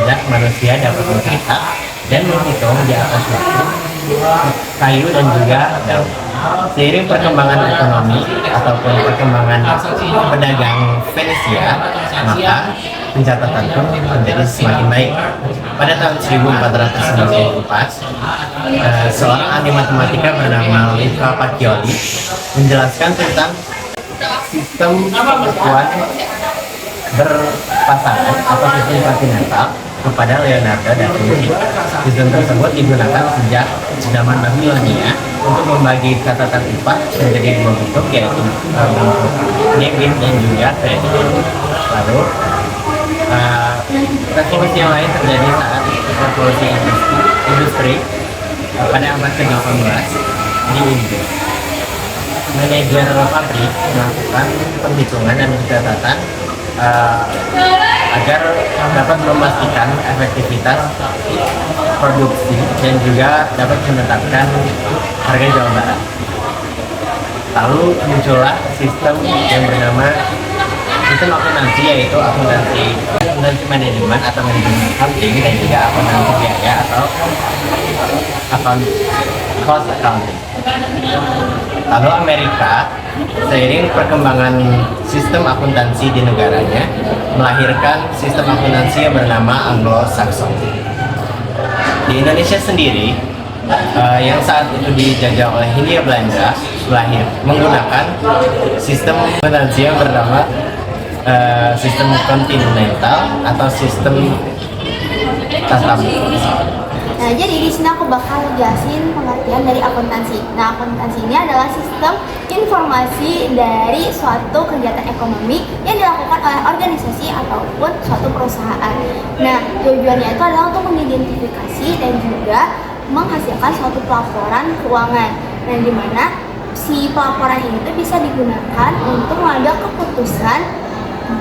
sejak manusia dapat mencatat dan menghitung di atas batu, kayu dan juga daun. Seiring perkembangan ekonomi ataupun perkembangan pedagang Venesia, maka pencatatan pun menjadi semakin baik. Pada tahun 1494, seorang ahli matematika bernama Luca Pacioli menjelaskan tentang sistem pertemuan berpasangan atau sistem kontinental kepada Leonardo da Vinci. Sistem tersebut digunakan sejak zaman Babilonia untuk membagi catatan IPA menjadi dua bentuk, yaitu bentuk debit dan juga kredit. Lalu revolusi yang lain terjadi saat revolusi industri pada abad ke-18 di Inggris. Manajer pabrik melakukan penghitungan dan pencatatan agar dapat memastikan efektivitas produksi dan juga dapat menetapkan harga jual barang. Lalu muncullah sistem yang bernama sistem akuntansi, yaitu akuntansi manajemen atau manajemen accounting, dan juga akuntansi biaya atau cost accounting. Lalu Amerika, seiring perkembangan sistem akuntansi di negaranya, melahirkan sistem akuntansi yang bernama Anglo-Saxon. Di Indonesia sendiri, yang saat itu dijajah oleh Hindia Belanda, menggunakan sistem akuntansi yang bernama sistem kontinental atau sistem tatam. Nah, jadi di sini aku bakal jelasin pengertian dari akuntansi. Nah, akuntansi ini adalah sistem informasi dari suatu kegiatan ekonomi yang dilakukan oleh organisasi ataupun suatu perusahaan. Nah, tujuannya itu adalah untuk mengidentifikasi dan juga menghasilkan suatu pelaporan keuangan. Dan di mana si pelaporan ini tuh bisa digunakan untuk mengambil keputusan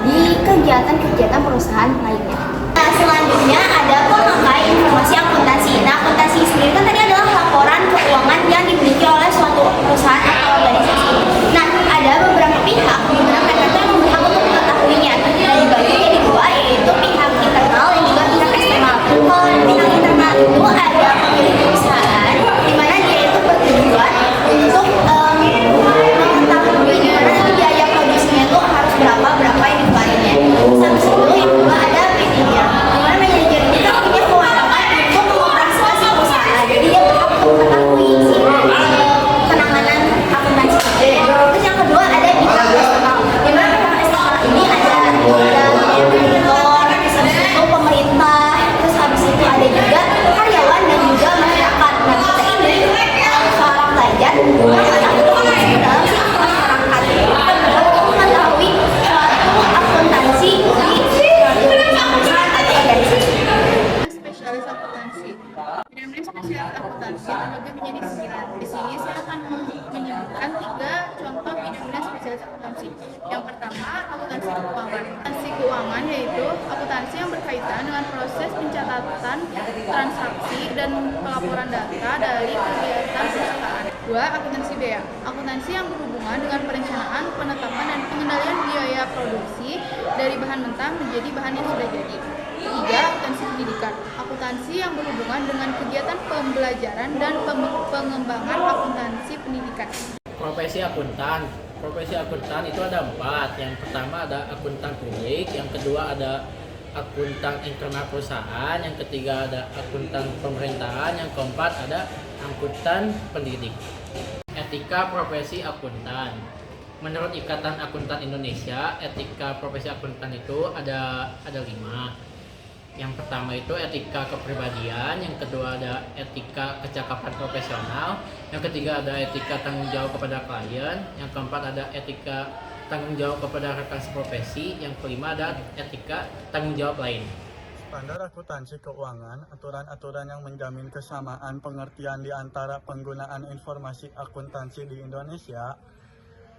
di kegiatan-kegiatan perusahaan lainnya. Nah, selanjutnya ada pemakai informasi akuntansi. Nah, akuntansi sendiri kan tadi adalah laporan keuangan yang dimiliki oleh suatu perusahaan atau organisasi. Nah, ada beberapa pihak di mana mereka itu yang berhak untuk mengetahuinya. Dan dibagi jadi dua, yaitu pihak internal dan juga pihak eksternal. Kalau pihak internal itu ada pemilik perusahaan, di mana dia itu bertujuan untuk mengetahui di mana nanti biaya produksinya itu harus berapa yang dikeluarinnya. Terus habis itu yang kedua ada manajer. Dimana manajer ini kan punya kewenangan untuk mengoperasikan perusahaan. Jadi dia berhak untuk mengetahui penanganan akuntansi. Terus yang kedua ada pihak eksternal. Dimana pihak eksternal ini ada kreditor, terus habis itu pemerintah, terus habis itu ada juga karyawan dan juga masyarakat. Nah, kita ini seorang pelajar yang itu masuk ke dalam masyarakat. Kita berhak untuk mengetahui suatu akuntansi di perusahaan atau organisasi. Spesialis akuntansi. Benar-benar spesialis akuntansi terbagi menjadi 9. Di sini saya akan menyebutkan 3 contoh benar-benar spesialis akuntansi. Yang pertama, akuntansi keuangan. Akuntansi keuangan yaitu akuntansi yang berkaitan dengan proses pencatatan transaksi dan pelaporan data dari kegiatan perusahaan. 2. Akuntansi biaya. Akuntansi yang berhubungan dengan perencanaan, penetapan, dan pengendalian biaya produksi dari bahan mentah menjadi bahan yang sudah jadi. 3. Akuntansi pendidikan. Akuntansi yang berhubungan dengan kegiatan pembelajaran dan pengembangan akuntansi pendidikan. Profesi akuntan. Profesi akuntan itu ada 4. Yang pertama ada akuntan publik, yang kedua ada akuntan internal perusahaan, yang ketiga ada akuntan pemerintahan, yang keempat ada akuntan pendidik. Etika profesi akuntan. Menurut Ikatan Akuntan Indonesia, etika profesi akuntan itu ada 5. Yang pertama itu etika kepribadian, yang kedua ada etika kecakapan profesional, yang ketiga ada etika tanggung jawab kepada klien, yang keempat ada etika tanggung jawab kepada rekan seprofesi, yang kelima ada etika tanggung jawab lain. Standar akuntansi keuangan, aturan-aturan yang menjamin kesamaan pengertian di antara penggunaan informasi akuntansi di Indonesia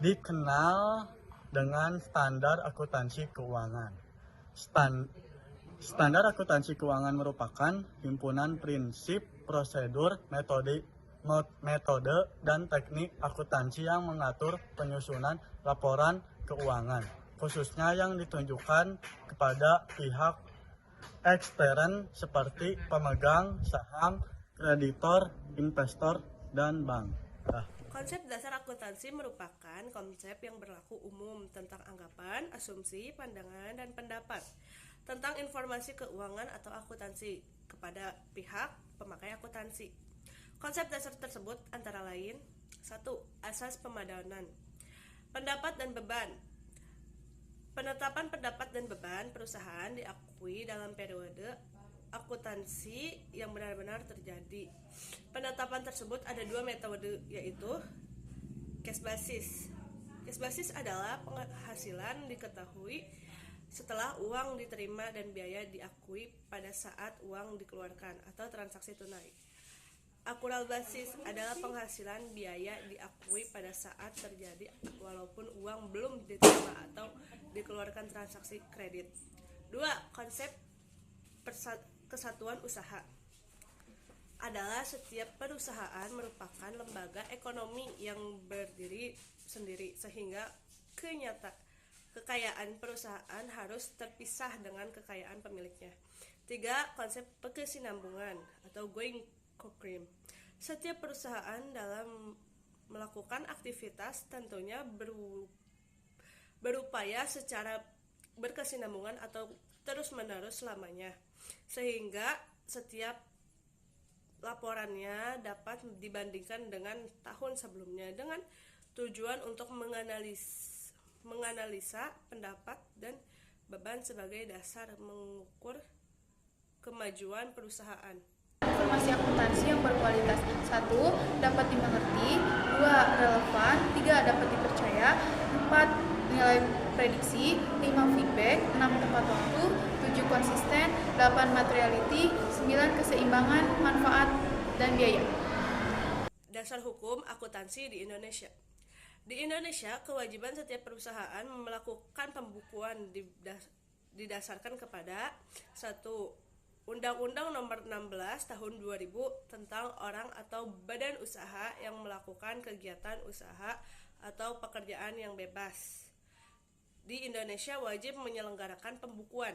dikenal dengan standar akuntansi keuangan. Standar akuntansi keuangan merupakan himpunan prinsip, prosedur, metode, dan teknik akuntansi yang mengatur penyusunan laporan keuangan, khususnya yang ditunjukkan kepada pihak ekstern seperti pemegang saham, kreditor, investor, dan bank. Konsep dasar akuntansi merupakan konsep yang berlaku umum tentang anggapan, asumsi, pandangan, dan pendapat tentang informasi keuangan atau akuntansi kepada pihak pemakai akuntansi. Konsep dasar tersebut antara lain: 1. Asas pemadanan. Pendapat dan beban. Penetapan pendapat dan beban perusahaan diakui dalam periode akuntansi yang benar-benar terjadi. Penetapan tersebut ada dua metode, yaitu cash basis. Cash basis adalah penghasilan diketahui setelah uang diterima dan biaya diakui pada saat uang dikeluarkan atau transaksi tunai. Accrual basis adalah penghasilan biaya diakui pada saat terjadi walaupun uang belum diterima atau dikeluarkan transaksi kredit. 2. Konsep kesatuan usaha adalah setiap perusahaan merupakan lembaga ekonomi yang berdiri sendiri sehingga kekayaan perusahaan harus terpisah dengan kekayaan pemiliknya. 3. Konsep kesinambungan atau going concern. Setiap perusahaan dalam melakukan aktivitas tentunya berupaya secara berkesinambungan atau terus-menerus selamanya, sehingga setiap laporannya dapat dibandingkan dengan tahun sebelumnya dengan tujuan untuk menganalisa pendapat dan beban sebagai dasar mengukur kemajuan perusahaan. Informasi akuntansi yang berkualitas: 1. Dapat dimengerti, 2. Relevan, 3. Dapat dipercaya, 4. Nilai prediksi, 5. Feedback, 6. Tepat waktu, 7. Konsisten, 8. Materiality, 9. Keseimbangan, manfaat, dan biaya. Dasar hukum akuntansi di Indonesia. Di Indonesia, kewajiban setiap perusahaan melakukan pembukuan didasarkan kepada 1. Undang-Undang Nomor 16 Tahun 2000 tentang orang atau badan usaha yang melakukan kegiatan usaha atau pekerjaan yang bebas. Di Indonesia wajib menyelenggarakan pembukuan.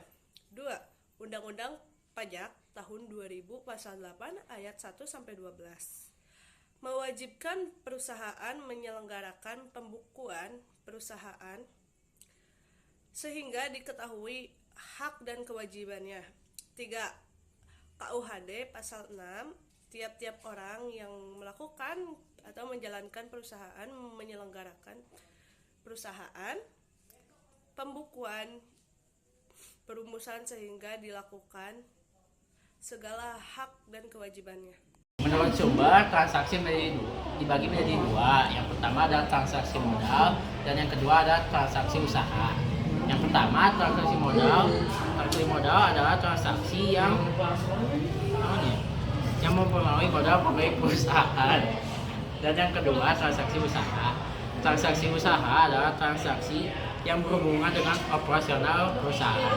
2. Undang-Undang Pajak Tahun 2000 Pasal 8 Ayat 1-12 mewajibkan perusahaan menyelenggarakan pembukuan perusahaan sehingga diketahui hak dan kewajibannya. 3. KUHD Pasal 6, tiap-tiap orang yang melakukan atau menjalankan perusahaan menyelenggarakan perusahaan pembukuan perumusan sehingga dilakukan segala hak dan kewajibannya. Menurut sumber, transaksi dibagi menjadi dua. Yang pertama adalah transaksi modal dan yang kedua adalah transaksi usaha. Yang pertama, transaksi modal adalah transaksi yang mempengaruhi modal pemilik perusahaan. Dan yang kedua, transaksi usaha. Transaksi usaha adalah transaksi yang berhubungan dengan operasional perusahaan.